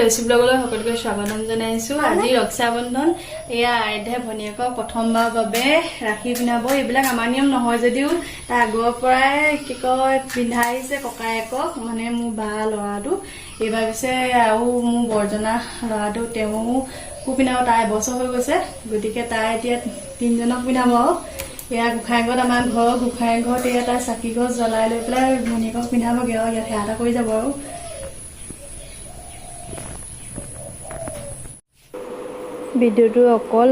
Recipe ব্লগলৈ সকলোকে স্বাগতম জনাইছো। আজি ৰক্ষাবন্ধন, এয়া আইধে ভনীয়েকক প্ৰথমবাৰৰ বাবে ৰাখি পিন্ধাব। এইবিলাক আমাৰ নিয়ম নহয় যদিও তাৰ আগৰ পৰাই কি কয় পিন্ধাইছে ককায়েকক, মানে মোৰ বা ল'ৰাটো। এইবাৰ পিছে আৰু মোৰ বৰজনা ল'ৰাটো তেওঁকো পিন্ধাব, তাৰ এবছৰ হৈ গৈছে, গতিকে তাই এতিয়া 3জনক পিন্ধাব। এয়া গোঁসাইঘৰত, আমাৰ ঘৰৰ গোঁসাই ঘৰত এয়া তাই চাকি গছ জ্বলাই লৈ পেলাই ভনীয়েকক পিন্ধাবগৈ আৰু ইয়াত সেৱা এটা কৰি যাব আৰু। ভিডিঅ'টো অকল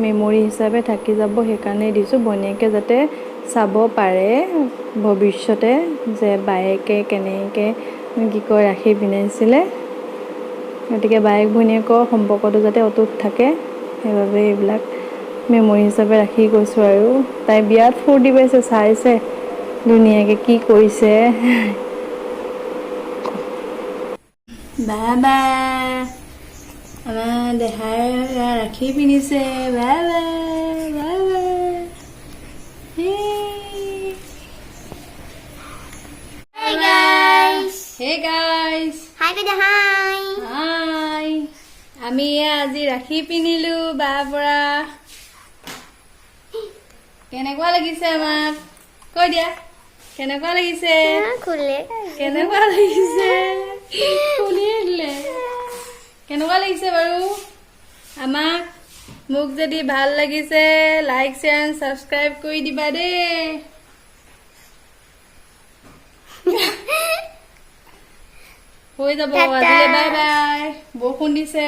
মেমৰি হিচাপে থাকি যাব, সেইকাৰণে দিছোঁ, ভনীয়েকে যাতে চাব পাৰে ভৱিষ্যতে যে বায়েকে কেনেকৈ কি কয় ৰাখি পিন্ধাইছিলে। গতিকে বায়েক ভনীয়েকৰ সম্পৰ্কটো যাতে অটুট থাকে, সেইবাবে এইবিলাক মেমৰি হিচাপে ৰাখি গৈছোঁ। আৰু তাই বিৰাট ফূৰ্তি পাইছে, চাইছে ধুনীয়াকৈ কি কৰিছে। বাবা আমাৰ দেহাই ৰাখি পিন্ধিছে, বাবা বাবা। Hey guys. Hey guys. Hi Beda, hi. Hi. আমি আজি ৰাখি পিন্ধিলো বাৰ পৰা। কেনেকুৱা লাগিছে আমাক কৈ দিয়া, কেনেকুৱা লাগিছে? খুলে কেনেকুৱা লাগিছে? খুলিয়ে দিলে। কেনেকুৱা লাগিছে বাৰু আমাক? মোক যদি ভাল লাগিছে লাইক শ্বেয়াৰ এণ্ড ছাবস্ক্ৰাইব কৰি দিবা দেই। হৈ যাব আজিলে, বাই বাই। বৰষুণ দিছে।